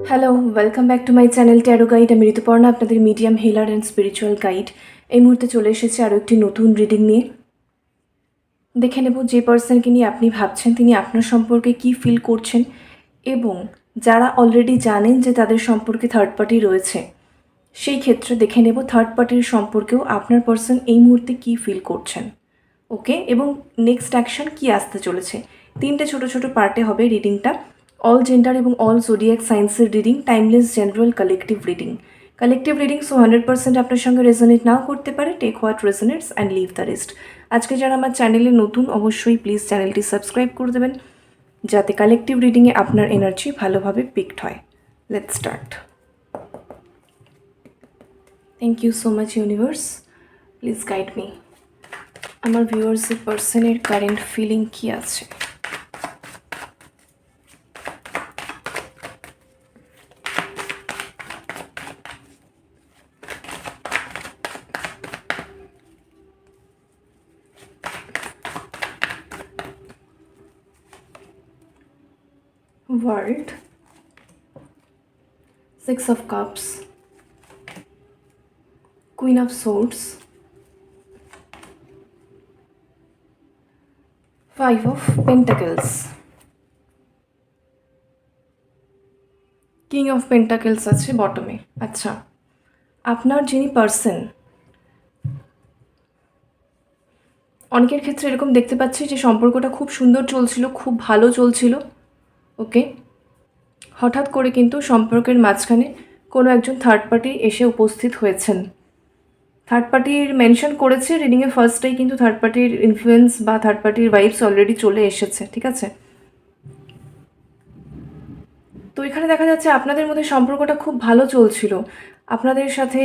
Hello, welcome back to my channel tarot guide. আমি ঋতুপর্ণা, আপনাদের medium healer and spiritual guide. এই মুহূর্তে চলে এসেছে আরও একটি নতুন রিডিং নিয়ে। দেখে নেব যে পার্সনকে নিয়ে আপনি ভাবছেন তিনি আপনার সম্পর্কে কি ফিল করছেন, এবং যারা অলরেডি জানেন যে তাদের সম্পর্কে থার্ড পার্টি রয়েছে, সেই ক্ষেত্রে দেখে নেব থার্ড পার্টির সম্পর্কেও আপনার পার্সন এই মুহূর্তে কি ফিল করছেন। ওকে, এবং নেক্সট অ্যাকশন কি আসতে চলেছে। তিনটে ছোট ছোট পার্টে হবে রিডিংটা। অল জেন্ডার এবং অল জোডিয়াক সায়েন্সের reading, timeless general collective reading. Collective reading 100% আপনার সঙ্গে রেজোনেট নাও করতে পারে। Take what resonates and leave the rest. আজকে যারা আমার চ্যানেলে নতুন, অবশ্যই প্লিজ চ্যানেলটি সাবস্ক্রাইব করে দেবেন, যাতে কালেকটিভ রিডিংয়ে আপনার এনার্জি ভালোভাবে পিকড হয়। Let's start. Thank you so much universe, please guide me. আমার ভিউয়ার্সের পার্সনের কারেন্ট ফিলিং কি আছে? World, Six of Cups, Queen of Swords, Five of Pentacles, King of Pentacles আছে বটমে। আচ্ছা, আপনার যিনি পার্সন, অনেকের ক্ষেত্রে এরকম দেখতে পাচ্ছি যে সম্পর্কটা খুব সুন্দর চলছিল, খুব ভালো চলছিল। ওকে, হঠাৎ করে কিন্তু সম্পর্কের মাঝখানে কোনো একজন থার্ড পার্টি এসে উপস্থিত হয়েছেন। থার্ড পার্টির মেনশন করেছে রিডিংয়ে ফার্স্টেই, কিন্তু থার্ড পার্টির ইনফ্লুয়েন্স বা থার্ড পার্টির ভাইবস অলরেডি চলে এসেছে। ঠিক আছে, তো এখানে দেখা যাচ্ছে আপনাদের মধ্যে সম্পর্কটা খুব ভালো চলছিল। আপনাদের সাথে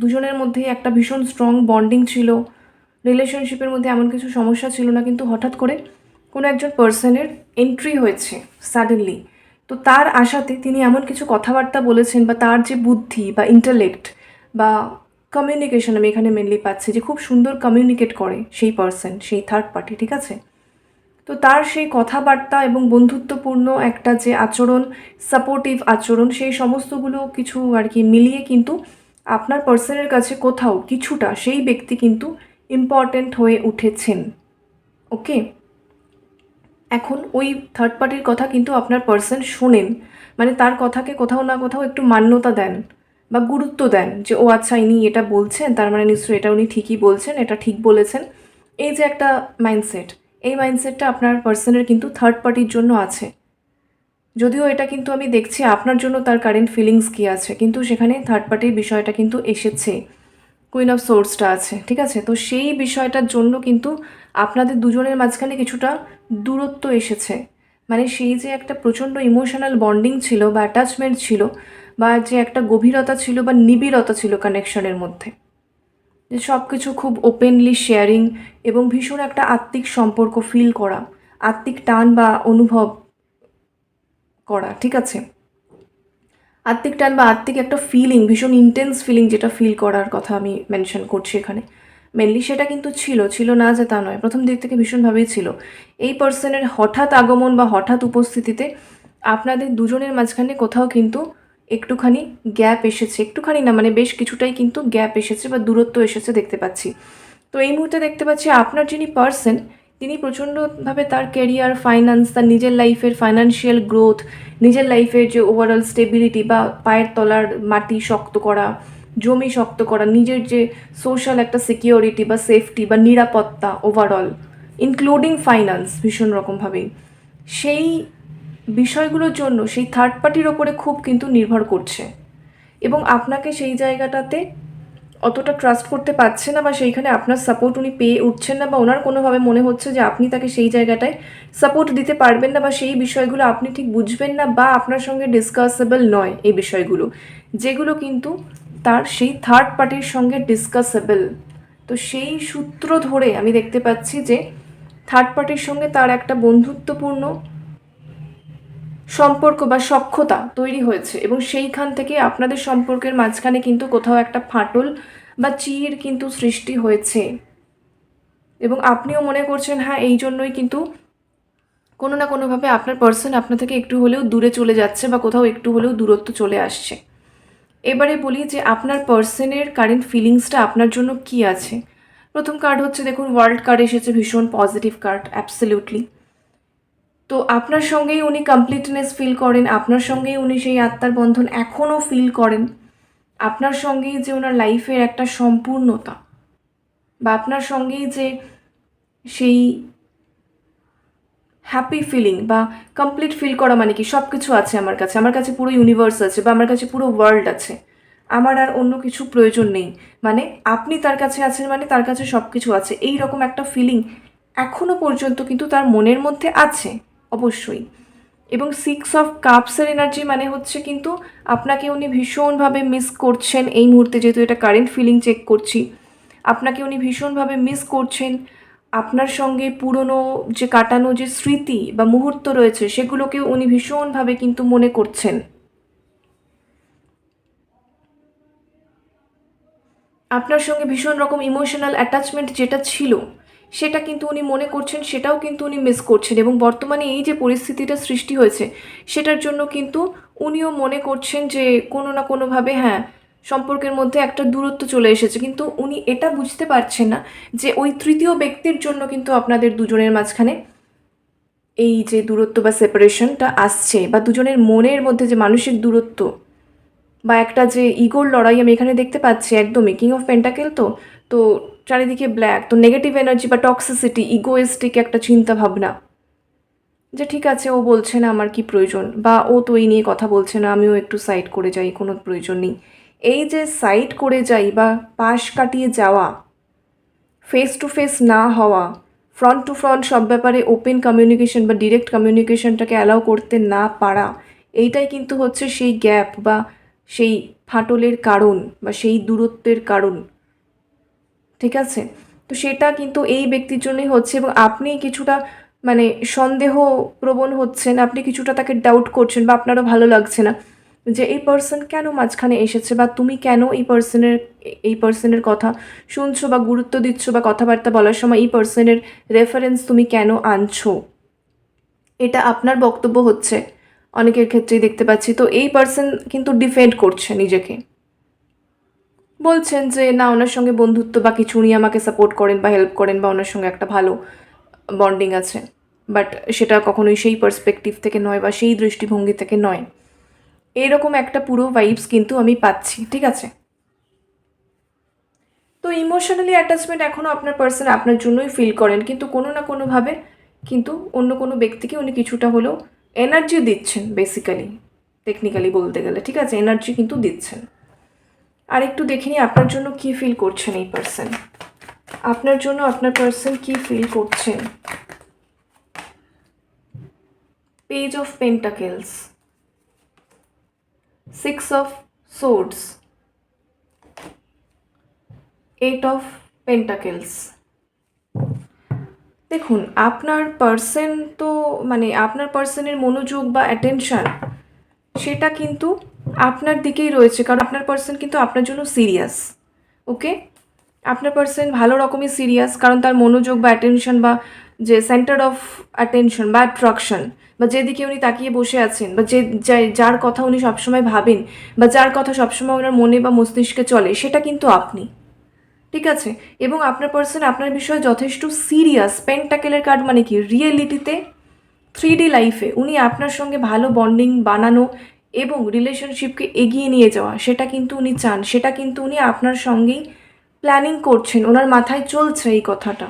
দুজনের মধ্যে একটা ভীষণ স্ট্রং বন্ডিং ছিল, রিলেশনশিপের মধ্যে এমন কিছু সমস্যা ছিল না, কিন্তু হঠাৎ করে কোনো একজন পার্সনের এন্ট্রি হয়েছে সাডেনলি। তো তার আশাতে তিনি এমন কিছু কথাবার্তা বলেছেন, বা তার যে বুদ্ধি বা ইন্টালেক্ট বা কমিউনিকেশন, আমি এখানে মেনলি পাচ্ছি যে খুব সুন্দর কমিউনিকেট করে সেই পার্সন, সেই থার্ড পার্টি। ঠিক আছে, তো তার সেই কথাবার্তা এবং বন্ধুত্বপূর্ণ একটা যে আচরণ, সাপোর্টিভ আচরণ, সেই সমস্তগুলো কিছু আর কি মিলিয়ে কিন্তু আপনার পার্সনের কাছে কোথাও কিছুটা সেই ব্যক্তি কিন্তু ইম্পর্ট্যান্ট হয়ে উঠেছেন। ওকে, এখন ওই থার্ড পার্টির কথা কিন্তু আপনার পার্সন শোনেন, মানে তার কথাকে কোথাও না কোথাও একটু মান্যতা দেন বা গুরুত্ব দেন, যে ও আচ্ছা ইনি এটা বলছেন, তার মানে নিশ্চয়ই এটা উনি ঠিকই বলছেন, এটা ঠিক বলেছেন। এই যে একটা মাইন্ডসেট, এই মাইন্ডসেটটা আপনার পার্সনের কিন্তু থার্ড পার্টির জন্য আছে। যদিও এটা কিন্তু আমি দেখছি আপনার জন্য তার কারেন্ট ফিলিংস কী আছে, কিন্তু সেখানে থার্ড পার্টির বিষয়টা কিন্তু এসেছে, কুইন অফ সোর্সটা আছে। ঠিক আছে, তো সেই বিষয়টার জন্য কিন্তু আপনাদের দুজনের মাঝখানে কিছুটা দূরত্ব এসেছে। মানে সেই যে একটা প্রচণ্ড ইমোশনাল বন্ডিং ছিল বা অ্যাটাচমেন্ট ছিল, বা যে একটা গভীরতা ছিল বা নিবিড়তা ছিল কানেকশনের মধ্যে, যে সব কিছু খুব ওপেনলি শেয়ারিং এবং ভীষণ একটা আত্মিক সম্পর্ক ফিল করা, আত্মিক টান বা অনুভব করা। ঠিক আছে, আত্মিক টান বা আত্মিক একটা ফিলিং, ভীষণ ইন্টেন্স ফিলিং যেটা ফিল করার কথা আমি মেনশন করছি এখানে মেনলি, সেটা কিন্তু ছিল না যে তা নয়, প্রথম দিক থেকে ভীষণভাবেই ছিল। এই পার্সনের হঠাৎ আগমন বা হঠাৎ উপস্থিতিতে আপনাদের দুজনের মাঝখানে কোথাও কিন্তু একটুখানি গ্যাপ এসেছে, একটুখানি না মানে বেশ কিছুটাই কিন্তু গ্যাপ এসেছে বা দূরত্ব এসেছে দেখতে পাচ্ছি। তো এই মুহূর্তে দেখতে পাচ্ছি আপনার যিনি পার্সন, তিনি প্রচণ্ডভাবে তার কেরিয়ার, ফাইন্যান্স, তার নিজের লাইফের ফাইন্যান্সিয়াল গ্রোথ, নিজের লাইফের যে ওভারঅল স্টেবিলিটি বা পায়ের তলার মাটি শক্ত করা, জমি শক্ত করা, নিজের যে সোশ্যাল একটা সিকিউরিটি বা সেফটি বা নিরাপত্তা ওভারঅল ইনক্লুডিং ফাইন্যান্স ভীষণ রকমভাবেই, সেই বিষয়গুলোর জন্য সেই থার্ড পার্টির ওপরে খুব কিন্তু নির্ভর করছে, এবং আপনাকে সেই জায়গাটাতে অতটা ট্রাস্ট করতে পারছে না, বা সেইখানে আপনার সাপোর্ট উনি পেয়ে উঠছেন না, বা ওনার কোনোভাবে মনে হচ্ছে যে আপনি তাকে সেই জায়গাটায় সাপোর্ট দিতে পারবেন না, বা সেই বিষয়গুলো আপনি ঠিক বুঝবেন না, বা আপনার সঙ্গে ডিসকাসেবল নয় এই বিষয়গুলো, যেগুলো কিন্তু তার সেই থার্ড পার্টির সঙ্গে ডিসকাসেবল। তো সেই সূত্র ধরে আমি দেখতে পাচ্ছি যে থার্ড পার্টির সঙ্গে তার একটা বন্ধুত্বপূর্ণ সম্পর্ক বা সখ্যতা তৈরি হয়েছে, এবং সেইখান থেকে আপনাদের সম্পর্কের মাঝখানে কিন্তু কোথাও একটা ফাটল বা চির কিন্তু সৃষ্টি হয়েছে, এবং আপনিও মনে করছেন হ্যাঁ এই জন্যই কিন্তু কোনো না কোনোভাবে আপনার পার্সন আপনার থেকে একটু হলেও দূরে চলে যাচ্ছে বা কোথাও একটু হলেও দূরত্ব চলে আসছে। এবারে বলি যে আপনার পার্সনের কারেন্ট ফিলিংসটা আপনার জন্য কি আছে। প্রথম কার্ড হচ্ছে, দেখুন, ওয়ার্ল্ড কার্ড এসেছে, ভীষণ পজিটিভ কার্ড, অ্যাবসলিউটলি। তো আপনার সঙ্গেই উনি কমপ্লিটনেস ফিল করেন, আপনার সঙ্গেই উনি সেই আত্মার বন্ধন এখনও ফিল করেন, আপনার সঙ্গেই যে ওনার লাইফের একটা সম্পূর্ণতা, বা আপনার সঙ্গেই যে সেই হ্যাপি ফিলিং বা কমপ্লিট ফিল করা, মানে কি সব কিছু আছে আমার কাছে পুরো ইউনিভার্স আছে, বা আমার কাছে পুরো ওয়ার্ল্ড আছে, আমার আর অন্য কিছু প্রয়োজন নেই, মানে আপনি তার কাছে আছেন, মানে তার কাছে সব কিছু আছে, এই রকম একটা ফিলিং এখনও পর্যন্ত কিন্তু তার মনের মধ্যে আছে অবশ্যই। এবং 6 অফ কাপসের এনার্জি মানে হচ্ছে কিন্তু আপনাকে উনি ভীষণভাবে মিস করছেন এই মুহূর্তে, যেহেতু এটা কারেন্ট ফিলিং চেক করছি, আপনাকে উনি ভীষণভাবে মিস করছেন। আপনার সঙ্গে পুরনো যে কাটানো যে স্মৃতি বা মুহূর্ত রয়েছে সেগুলোকেও উনি ভীষণভাবে কিন্তু মনে করছেন। আপনার সঙ্গে ভীষণ রকম ইমোশনাল অ্যাটাচমেন্ট যেটা ছিল সেটা কিন্তু উনি মনে করছেন, সেটাও কিন্তু উনি মিস করছেন। এবং বর্তমানে এই যে পরিস্থিতিটা সৃষ্টি হয়েছে সেটার জন্য কিন্তু উনিও মনে করছেন যে কোনো না কোনোভাবে, হ্যাঁ, সম্পর্কের মধ্যে একটা দূরত্ব চলে এসেছে, কিন্তু উনি এটা বুঝতে পারছেন না যে ওই তৃতীয় ব্যক্তির জন্য কিন্তু আপনাদের দুজনের মাঝখানে এই যে দূরত্ব বা সেপারেশনটা আসছে, বা দুজনের মনের মধ্যে যে মানসিক দূরত্ব বা একটা যে ইগোর লড়াই আমি এখানে দেখতে পাচ্ছি, একদমই কিং অফ পেন্টাকেল। তো তো চারিদিকে ব্ল্যাক, তো নেগেটিভ এনার্জি বা টক্সিসিটি, ইগোয়েস্টিক একটা চিন্তা ভাবনা, যে ঠিক আছে ও বলছে না আমার কি প্রয়োজন, বা ও তো এই নিয়ে কথা বলছে না, আমিও একটু সাইড করে যাই, কোনো প্রয়োজন নেই। এই যে সাইড করে যাই বা পাশ কাটিয়ে যাওয়া, ফেস টু ফেস না হওয়া, ফ্রন্ট টু ফ্রন্ট সব ব্যাপারে ওপেন কমিউনিকেশন বা ডিরেক্ট কমিউনিকেশনটাকে অ্যালাউ করতে না পারা, এইটাই কিন্তু হচ্ছে সেই গ্যাপ বা সেই ফাটলের কারণ বা সেই দূরত্বের কারণ। ঠিক আছে? তো সেটা কিন্তু এই ব্যক্তির জন্যই হচ্ছে, এবং আপনি কিছুটা মানে সন্দেহ প্রবণ হচ্ছেন, আপনি কিছুটা তাকে ডাউট করছেন, বা আপনারও ভালো লাগছে না যে এই পার্সন কেন মাঝখানে এসেছে, বা তুমি কেন এই পার্সনের কথা শুনছো বা গুরুত্ব দিচ্ছ, বা কথাবার্তা বলার সময় এই পার্সনের রেফারেন্স তুমি কেন আনছো, এটা আপনার বক্তব্য হচ্ছে অনেকের ক্ষেত্রেই দেখতে পাচ্ছি। তো এই পার্সন কিন্তু ডিফেন্ড করছে নিজেকে, বলছেন যে না, ওনার সঙ্গে বন্ধুত্ব বা কিছু, উনি আমাকে সাপোর্ট করেন বা হেল্প করেন, বা ওনার সঙ্গে একটা ভালো বন্ডিং আছে, বাট সেটা কখনোই সেই পার্সপেক্টিভ থেকে নয় বা সেই দৃষ্টিভঙ্গি থেকে নয়। এরকম একটা পুরো ভাইবস কিন্তু আমি পাচ্ছি। ঠিক আছে? তো ইমোশনালি অ্যাটাচমেন্ট এখনও আপনার পার্সন আপনার জন্যই ফিল করেন, কিন্তু কোনো না কোনোভাবে কিন্তু অন্য কোনো ব্যক্তিকে উনি কিছুটা হলেও এনার্জি দিচ্ছেন, বেসিক্যালি টেকনিক্যালি বলতে গেলে। ঠিক আছে? এনার্জি কিন্তু দিচ্ছেন। আর একটু দেখে নিই আপনার জন্য কী ফিল করছেন এই পার্সন, আপনার জন্য আপনার পার্সন কী ফিল করছেন। Page of pentacles, 6 of swords, 8 of pentacles. দেখুন, আপনার পার্সন তো মানে আপনার পার্সনের মনোযোগ বা অ্যাটেনশন সেটা কিন্তু আপনার দিকেই রয়েছে, কারণ আপনার পার্সন কিন্তু আপনার জন্য সিরিয়াস। ওকে? আপনার পার্সন ভালো রকমই সিরিয়াস, কারণ তার মনোযোগ বা অ্যাটেনশন বা যে সেন্টার অফ অ্যাটেনশন বা অ্যাট্রাকশন, বা যেদিকে উনি তাকিয়ে বসে আছেন, বা যার কথা উনি সবসময় ভাবেন, বা যার কথা সবসময় ওনার মনে বা মস্তিষ্কে চলে, সেটা কিন্তু আপনি। ঠিক আছে? এবং আপনার পার্সন আপনার বিষয়ে যথেষ্ট সিরিয়াস। পেন্টাকেলের কার্ড মানে কি, রিয়েলিটিতে 3D লাইফে উনি আপনার সঙ্গে ভালো বন্ডিং বানানো এবং রিলেশনশিপকে এগিয়ে নিয়ে যাওয়া, সেটা কিন্তু উনি চান, সেটা কিন্তু উনি আপনার সঙ্গেই প্ল্যানিং করছেন, ওনার মাথায় চলছে এই কথাটা,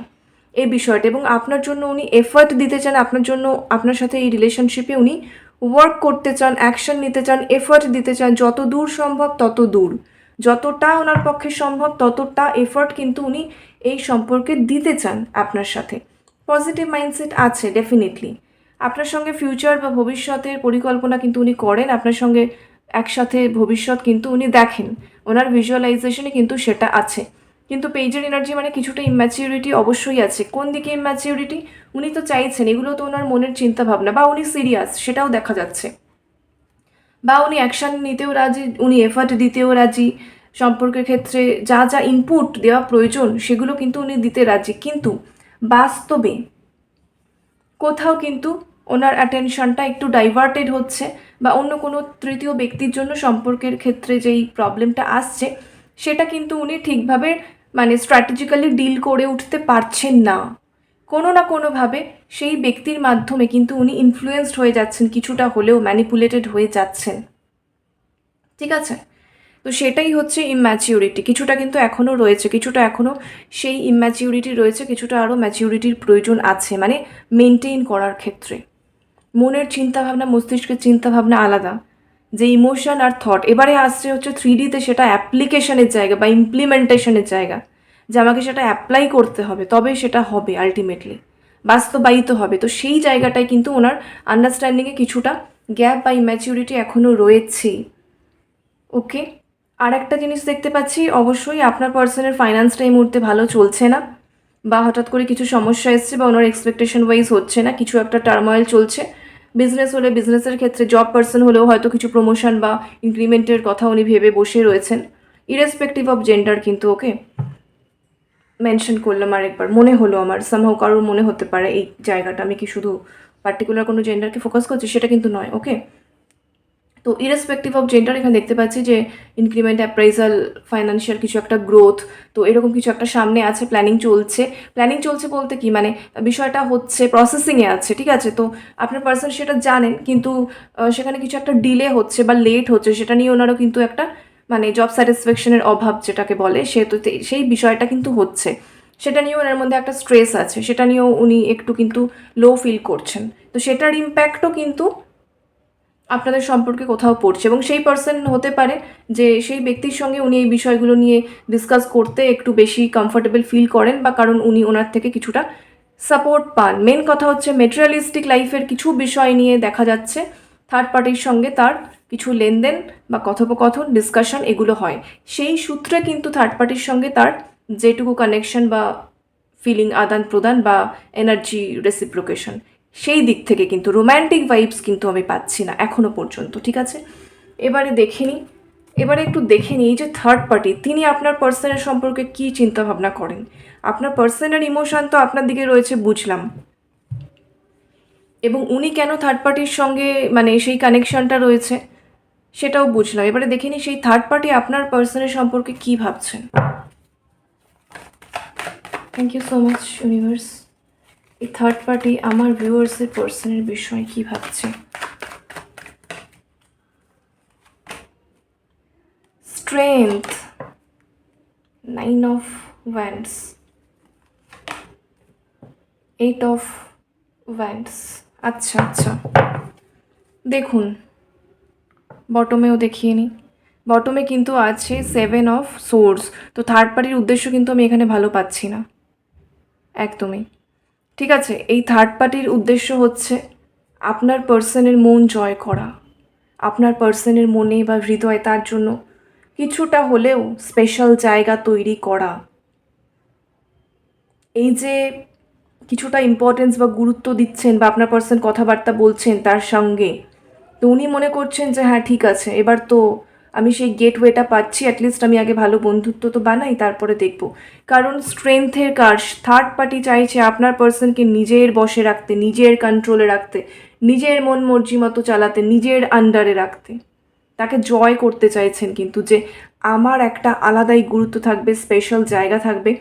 এই বিষয়টা, এবং আপনার জন্য উনি এফর্ট দিতে চান, আপনার জন্য আপনার সাথে এই রিলেশনশিপে উনি ওয়ার্ক করতে চান, অ্যাকশন নিতে চান, এফর্ট দিতে চান, যত দূর সম্ভব তত দূর, যতটা ওনার পক্ষে সম্ভব ততটা এফর্ট কিন্তু উনি এই সম্পর্কে দিতে চান আপনার সাথে। পজিটিভ মাইন্ডসেট আছে ডেফিনেটলি। আপনার সঙ্গে ফিউচার বা ভবিষ্যতের পরিকল্পনা কিন্তু উনি করেন, আপনার সঙ্গে একসাথে ভবিষ্যৎ কিন্তু উনি দেখেন, ওনার ভিজুয়ালাইজেশনে কিন্তু সেটা আছে। কিন্তু পেজের এনার্জি মানে কিছুটা ইম্যাচিউরিটি অবশ্যই আছে। কোন দিকে ইম্যাচিউরিটি? উনি তো চাইছেন, এগুলো তো ওনার মনের চিন্তা ভাবনা, বা উনি সিরিয়াস সেটাও দেখা যাচ্ছে, বা উনি অ্যাকশান নিতেও রাজি, উনি এফার্ট দিতেও রাজি, সম্পর্কের ক্ষেত্রে যা যা ইনপুট দেওয়া প্রয়োজন সেগুলো কিন্তু উনি দিতে রাজি, কিন্তু বাস্তবে কোথাও কিন্তু ওনার অ্যাটেনশনটা একটু ডাইভার্টেড হচ্ছে, বা অন্য কোনো তৃতীয় ব্যক্তির জন্য সম্পর্কের ক্ষেত্রে যেই প্রবলেমটা আসছে সেটা কিন্তু উনি ঠিকভাবে মানে স্ট্র্যাটেজিক্যালি ডিল করে উঠতে পারছেন না। কোনো না কোনোভাবে সেই ব্যক্তির মাধ্যমে কিন্তু উনি ইনফ্লুয়েসড হয়ে যাচ্ছেন, কিছুটা হলেও ম্যানিপুলেটেড হয়ে যাচ্ছেন। ঠিক আছে, তো সেটাই হচ্ছে ইম্যাচিউরিটি। কিছুটা কিন্তু এখনও রয়েছে, কিছুটা এখনও সেই ইম্যাচিউরিটি রয়েছে, কিছুটা আরও ম্যাচিউরিটির প্রয়োজন আছে, মানে মেনটেন করার ক্ষেত্রে। মনের চিন্তাভাবনা, মস্তিষ্কের চিন্তাভাবনা আলাদা, যে ইমোশন আর থট। এবারে আসছে হচ্ছে 3Dতে, সেটা অ্যাপ্লিকেশনের জায়গা বা ইমপ্লিমেন্টেশনের জায়গা, যে আমাকে সেটা অ্যাপ্লাই করতে হবে, তবে সেটা হবে আলটিমেটলি, বাস্তবায়িত হবে। তো সেই জায়গাটায় কিন্তু ওনার আন্ডারস্ট্যান্ডিংয়ে কিছুটা গ্যাপ বা ইম্যাচিউরিটি এখনও রয়েছেই। ওকে, আর একটা জিনিস দেখতে পাচ্ছি, অবশ্যই আপনার পার্সনের ফাইন্যান্সটা এই মুহূর্তে ভালো চলছে না, বা হঠাৎ করে কিছু সমস্যা এসছে, বা ওনার এক্সপেকটেশন ওয়াইজ হচ্ছে না, কিছু একটা টার্ময়েল চলছে। বিজনেস হলে বিজনেসের ক্ষেত্রে, জব পার্সন হলেও হয়তো কিছু প্রমোশন বা ইনক্রিমেন্টের কথা উনি ভেবে বসে রয়েছেন, ইরেসপেক্টিভ অফ জেন্ডার কিন্তু। ওকে, মেনশন করলাম আরেকবার, মনে হলো আমার সামহাও কারোর মনে হতে পারে এই জায়গাটা, আমি কি শুধু পার্টিকুলার কোনো জেন্ডারকে ফোকাস করছি সেটা কিন্তু নয়। ওকে, তো ইরেসপেক্টিভ অফ জেন্ডার এখানে দেখতে পাচ্ছি যে ইনক্রিমেন্ট, অ্যাপ্রাইজাল, ফাইন্যান্সিয়াল কিছু একটা গ্রোথ, তো এরকম কিছু একটা সামনে আছে, প্ল্যানিং চলছে। প্ল্যানিং চলছে বলতে কি, মানে বিষয়টা হচ্ছে প্রসেসিংয়ে আছে, ঠিক আছে। তো আপনার পার্সন সেটা জানেন, কিন্তু সেখানে কিছু একটা ডিলে হচ্ছে বা লেট হচ্ছে, সেটা নিয়ে ওনারও কিন্তু একটা মানে জব স্যাটিসফ্যাকশনের অভাব যেটাকে বলে, সে তো সেই বিষয়টা কিন্তু হচ্ছে, সেটা নিয়েও ওনার মধ্যে একটা স্ট্রেস আছে, সেটা নিয়েও উনি একটু কিন্তু লো ফিল করছেন। তো সেটার ইম্প্যাক্টও কিন্তু আপনাদের সম্পর্কে কোথাও পড়ছে, এবং সেই পার্সন হতে পারে যে সেই ব্যক্তির সঙ্গে উনি এই বিষয়গুলো নিয়ে ডিসকাস করতে একটু বেশি কমফর্টেবল ফিল করেন, বা কারণ উনি ওনার থেকে কিছুটা সাপোর্ট পান। মেন কথা হচ্ছে মেটেরিয়ালিস্টিক লাইফের কিছু বিষয় নিয়ে দেখা যাচ্ছে থার্ড পার্টির সঙ্গে তার কিছু লেনদেন বা কথোপকথন, ডিসকাশন এগুলো হয়, সেই সূত্রে কিন্তু থার্ড পার্টির সঙ্গে তার যেটুকু কানেকশন বা ফিলিং আদান প্রদান বা এনার্জি রেসিপ্রোকেশন, সেই দিক থেকে কিন্তু রোম্যান্টিক ভাইবস কিন্তু আমি পাচ্ছি না এখনো পর্যন্ত। ঠিক আছে, এবারে দেখে নিই, এবারে একটু দেখে নিই যে থার্ড পার্টি তিনি আপনার পার্সনের সম্পর্কে কী চিন্তাভাবনা করেন। আপনার পার্সনের ইমোশন তো আপনার দিকে রয়েছে বুঝলাম, এবং উনি কেন থার্ড পার্টির সঙ্গে মানে সেই কানেকশনটা রয়েছে সেটাও বুঝলাম। এবারে দেখে নিই সেই থার্ড পার্টি আপনার পার্সনের সম্পর্কে কী ভাবছেন। Thank you so much universe. এই থার্ড পার্টি আমার ভিউয়ার্সের পার্সনের বিষয়ে কী ভাবছে। Strength, 9 of wands, 8 of wands. আচ্ছা আচ্ছা, দেখুন বটমেও দেখিয়ে নিই। বটমে কিন্তু আছে 7 অফ সোর্স। তো থার্ড পার্টির উদ্দেশ্য কিন্তু আমি এখানে ভালো পাচ্ছি না একদমই। ঠিক আছে, এই থার্ড পার্টির উদ্দেশ্য হচ্ছে আপনার পার্সনের মন জয় করা, আপনার পার্সনের মনে বা হৃদয়ে তার জন্য কিছুটা হলেও স্পেশাল জায়গা তৈরি করা। এই যে কিছুটা ইম্পর্টেন্স বা গুরুত্ব দিচ্ছেন, বা আপনার পার্সন কথাবার্তা বলছেন তার সঙ্গে, তো উনি মনে করছেন যে হ্যাঁ ঠিক আছে, এবার তো আমি সেই গেটওয়েটা পাচ্ছি, অ্যাটলিস্ট আমি আগে ভালো বন্ধুত্ব তো বানাই, তারপরে দেখব। কারণ স্ট্রেংথের কাজ, থার্ড পার্টি চাইছে আপনার পার্সনকে নিজের বশে রাখতে, নিজের কন্ট্রোলে রাখতে, নিজের মন মর্জি মতো চালাতে, নিজের আন্ডারে রাখতে, তাকে জয় করতে চাইছেন কিন্তু, যে আমার একটা আলাদাই গুরুত্ব থাকবে, স্পেশাল জায়গা থাকবে,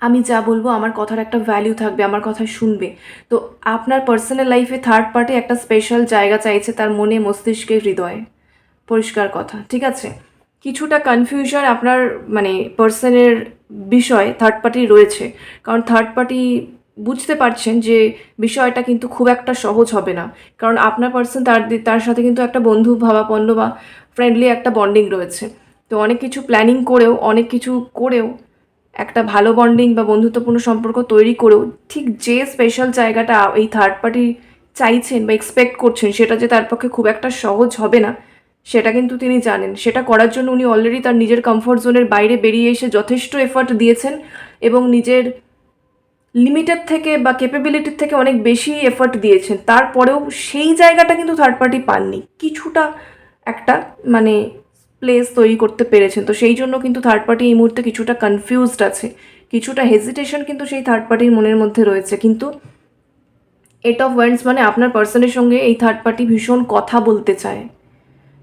আমি যা বলবো আমার কথার একটা ভ্যালিউ থাকবে, আমার কথা শুনবে। তো আপনার পার্সোনাল লাইফে থার্ড পার্টি একটা স্পেশাল জায়গা চাইছে তার মনে, মস্তিষ্কে, হৃদয়ে, পরিষ্কার কথা। ঠিক আছে, কিছুটা কনফিউশন আপনার মানে পার্সনের বিষয় থার্ড পার্টি রয়েছে, কারণ থার্ড পার্টি বুঝতে পারছেন যে বিষয়টা কিন্তু খুব একটা সহজ হবে না, কারণ আপনার পার্সন তার সাথে কিন্তু একটা বন্ধু ভাবাপন্ন বা ফ্রেন্ডলি একটা বন্ডিং রয়েছে। তো অনেক কিছু প্ল্যানিং করেও, অনেক কিছু করেও, একটা ভালো বন্ডিং বা বন্ধুত্বপূর্ণ সম্পর্ক তৈরি করেও ঠিক যে স্পেশাল জায়গাটা এই থার্ড পার্টি চাইছেন বা এক্সপেক্ট করছেন, সেটা যে তার পক্ষে খুব একটা সহজ হবে না সেটা কিন্তু তিনি জানেন। সেটা করার জন্য উনি অলরেডি তার নিজের কমফর্ট জোনের বাইরে বেরিয়ে এসে যথেষ্ট এফর্ট দিয়েছেন, এবং নিজের লিমিটের থেকে বা ক্যাপেবিলিটির থেকে অনেক বেশি এফর্ট দিয়েছেন। তারপরেও সেই জায়গাটা কিন্তু থার্ড পার্টি পাননি, কিছুটা একটা মানে প্লেস তৈরি করতে পেরেছেন। তো সেই জন্য কিন্তু থার্ড পার্টি এই মুহূর্তে কিছুটা কনফিউজড আছে, কিছুটা হেজিটেশন কিন্তু সেই থার্ড পার্টির মনের মধ্যে রয়েছে। কিন্তু এইট অফ ওয়ান্ডস মানে আপনার পার্সনের সঙ্গে এই থার্ড পার্টি ভীষণ কথা বলতে চায়,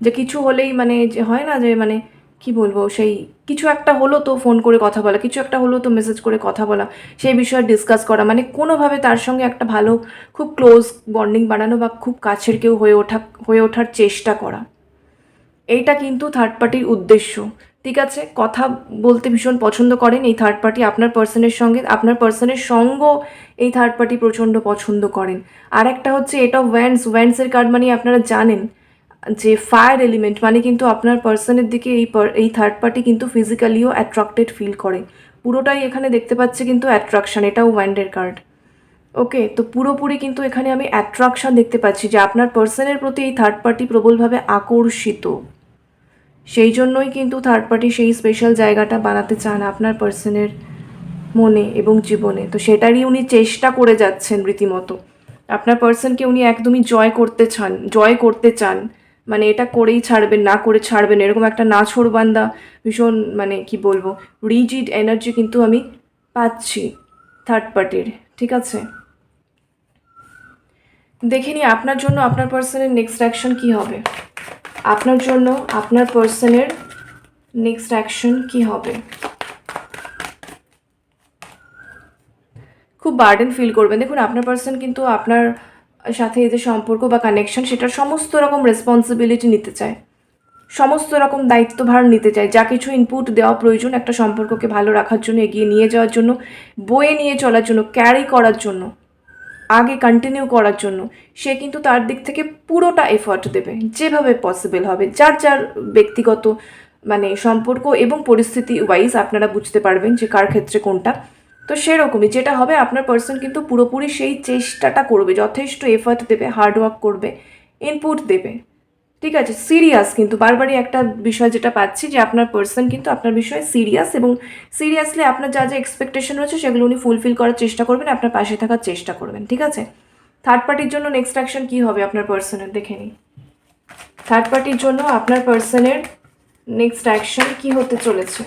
যে কিছু হলেই মানে যে হয় না যে মানে কি বলবো, সেই কিছু একটা হলো তো ফোন করে কথা বলা, কিছু একটা হলো তো মেসেজ করে কথা বলা, সেই বিষয়ে ডিসকাস করা, মানে কোনোভাবে তার সঙ্গে একটা ভালো খুব ক্লোজ বন্ডিং বানানো বা খুব কাছের কেউ হয়ে ওঠার চেষ্টা করা, এইটা কিন্তু থার্ড পার্টির উদ্দেশ্য। ঠিক আছে, কথা বলতে ভীষণ পছন্দ করেন এই থার্ড পার্টি আপনার পার্সনের সঙ্গে, আপনার পার্সনের সঙ্গ এই থার্ড পার্টি প্রচণ্ড পছন্দ করেন। আর একটা হচ্ছে এটা ওয়ান্ডসের কার্ড, মানে আপনারা জানেন যে ফায়ার এলিমেন্ট মানে কিন্তু আপনার পার্সনের দিকে এই থার্ড পার্টি কিন্তু ফিজিক্যালিও অ্যাট্রাক্টেড ফিল করে। পুরোটাই এখানে দেখতে পাচ্ছে কিন্তু অ্যাট্রাকশন, এটাও ওয়ান্ডের কার্ড। ওকে, তো পুরোপুরি কিন্তু এখানে আমি অ্যাট্রাকশন দেখতে পাচ্ছি যে আপনার পার্সনের প্রতি এই থার্ড পার্টি প্রবলভাবে আকর্ষিত। সেই জন্যই কিন্তু থার্ড পার্টি সেই স্পেশাল জায়গাটা বানাতে চান আপনার পার্সনের মনে এবং জীবনে। তো সেটারই উনি চেষ্টা করে যাচ্ছেন রীতিমতো। আপনার পার্সনকে উনি একদমই জয় করতে চান, মানে এটা করেই ছাড়বেন, না করে ছাড়বেন, এরকম একটা না ছোড়বান্দা ভীষণ মানে কি বলবো রিজিড এনার্জি কিন্তু আমি পাচ্ছি থার্ড পার্টির। ঠিক আছে, দেখে নিই আপনার জন্য আপনার পার্সনের নেক্সট অ্যাকশন কী হবে। আপনার জন্য আপনার পার্সনের নেক্সট অ্যাকশন কী হবে। খুব বার্ডেন ফিল করবেন। দেখুন আপনার পার্সন কিন্তু আপনার সাথে এই যে সম্পর্ক বা কানেকশন, সেটার সমস্ত রকম রেসপন্সিবিলিটি নিতে চায়, সমস্ত রকম দায়িত্বভার নিতে চায়। যা কিছু ইনপুট দেওয়া প্রয়োজন একটা সম্পর্ককে ভালো রাখার জন্য, এগিয়ে নিয়ে যাওয়ার জন্য, বয়ে নিয়ে চলার জন্য, ক্যারি করার জন্য, আগে কন্টিনিউ করার জন্য, সে কিন্তু তার দিক থেকে পুরোটা এফর্ট দেবে যেভাবে পসিবল হবে। যার যার ব্যক্তিগত মানে সম্পর্ক এবং পরিস্থিতি ওয়াইজ আপনারা বুঝতে পারবেন যে কার ক্ষেত্রে কোনটা। তো সেরকমই যেটা হবে, আপনার পার্সন কিন্তু পুরোপুরি সেই চেষ্টাটা করবে, যথেষ্ট এফর্ট দেবে, হার্ডওয়ার্ক করবে, ইনপুট দেবে। ঠিক আছে, সিরিয়াস কিন্তু বারবারই একটা বিষয় যেটা পাচ্ছি যে আপনার পার্সন কিন্তু আপনার বিষয়ে সিরিয়াস, এবং সিরিয়াসলি আপনার যা যা এক্সপেকটেশন রয়েছে সেগুলো উনি ফুলফিল করার চেষ্টা করবেন, আপনার পাশে থাকার চেষ্টা করবেন। ঠিক আছে, থার্ড পার্টির জন্য নেক্সট অ্যাকশন কী হবে আপনার পার্সনের, দেখে নিই। থার্ড পার্টির জন্য আপনার পার্সনের নেক্সট অ্যাকশন কী হতে চলেছে।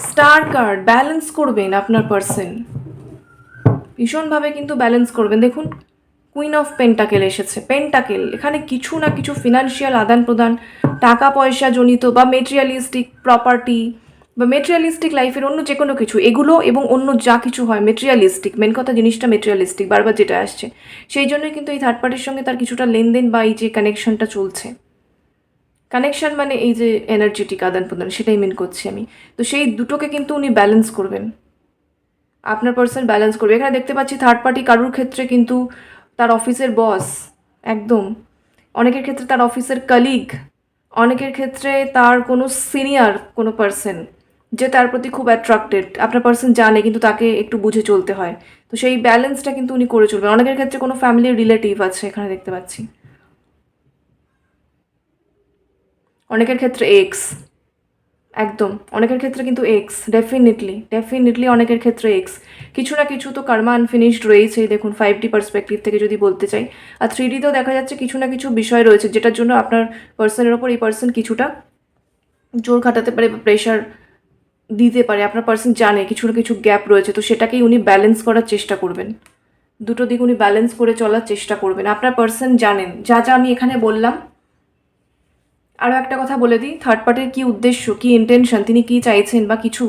স্টার কার্ড, ব্যালেন্স করবেন আপনার পার্সন, ভীষণভাবে কিন্তু ব্যালেন্স করবেন। দেখুন কুইন অফ পেন্টাকেল এসেছে। পেন্টাকেল এখানে কিছু না কিছু ফিনান্সিয়াল আদান প্রদান, টাকা পয়সা জনিত বা মেটেরিয়ালিস্টিক প্রপার্টি বা মেটেরিয়ালিস্টিক লাইফের অন্য যে কোনো কিছু, এগুলো এবং অন্য যা কিছু হয় মেটেরিয়ালিস্টিক, মেন কথা জিনিসটা মেটেরিয়ালিস্টিক বারবার যেটা আসছে, সেই জন্যই কিন্তু এই থার্ড পার্টির সঙ্গে তার কিছুটা লেনদেন বা এই যে কানেকশনটা চলছে। কানেকশন মানে এই যে এনার্জেটিক আদান প্রদান, সেটাই মেন করছি আমি। তো সেই দুটোকে কিন্তু উনি ব্যালেন্স করবেন, আপনার পার্সন ব্যালেন্স করবে। এখানে দেখতে পাচ্ছি থার্ড পার্টি কারুর ক্ষেত্রে কিন্তু তার অফিসের বস, একদম অনেকের ক্ষেত্রে তার অফিসের কলিগ, অনেকের ক্ষেত্রে তার কোনো সিনিয়র কোনো পার্সন যে তার প্রতি খুব অ্যাট্রাক্টেড, আপনার পার্সন জানে কিন্তু তাকে একটু বুঝে চলতে হয়। তো সেই ব্যালেন্সটা কিন্তু উনি করে চলবেন। অনেকের ক্ষেত্রে কোনো ফ্যামিলির রিলেটিভ আছে এখানে দেখতে পাচ্ছি, অনেকের ক্ষেত্রে এক্স, একদম অনেকের ক্ষেত্রে কিন্তু এক্স, ডেফিনেটলি অনেকের ক্ষেত্রে এক্স। কিছু না কিছু তো কর্মা আনফিনিশড রয়েছেই, দেখুন 5D পার্সপেক্টিভ থেকে যদি বলতে চাই। আর 3Dতেও দেখা যাচ্ছে কিছু না কিছু বিষয় রয়েছে যেটার জন্য আপনার পার্সনের ওপর এই পার্সন কিছুটা জোর খাটাতে পারে বা প্রেশার দিতে পারে। আপনার পার্সন জানে কিছু না কিছু গ্যাপ রয়েছে, তো সেটাকেই উনি ব্যালেন্স করার চেষ্টা করবেন। দুটো দিক উনি ব্যালেন্স করে চলার চেষ্টা করবেন। আপনার পার্সন জানেন যা যা আমি এখানে বললাম। আরও একটা কথা বলে দিই, থার্ড পার্টির কী উদ্দেশ্য, কী ইন্টেনশন, তিনি কী চাইছেন বা কিছু,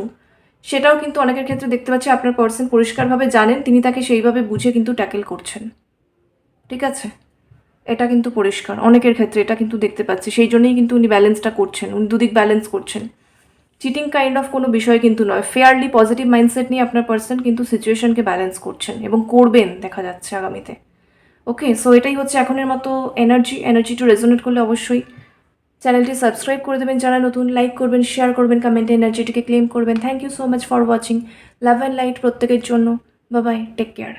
সেটাও কিন্তু অনেকের ক্ষেত্রে দেখতে পাচ্ছি আপনার পার্সন পরিষ্কারভাবে জানেন, তিনি তাকে সেইভাবে বুঝে কিন্তু ট্যাকেল করছেন। ঠিক আছে, এটা কিন্তু পরিষ্কার অনেকের ক্ষেত্রে, এটা কিন্তু দেখতে পাচ্ছি। সেই জন্যই কিন্তু উনি ব্যালেন্সটা করছেন, উনি দুদিক ব্যালেন্স করছেন। চিটিং কাইন্ড অফ কোনো বিষয় কিন্তু নয়, ফেয়ারলি পজিটিভ মাইন্ডসেট নিয়ে আপনার পার্সন কিন্তু সিচুয়েশনকে ব্যালেন্স করছেন এবং করবেন দেখা যাচ্ছে আগামীতে। ওকে, সো এটাই হচ্ছে এখনের মতো এনার্জি টু রেজোনেট করলে অবশ্যই চ্যানেলটি সাবস্ক্রাইব করে দেবেন, যারা নতুন লাইক করবেন, শেয়ার করবেন, কমেন্টে এনার্জিটিকে ক্লেম করবেন। Thank you so much for watching. Love and light প্রত্যেকের জন্য। Bye bye, take care.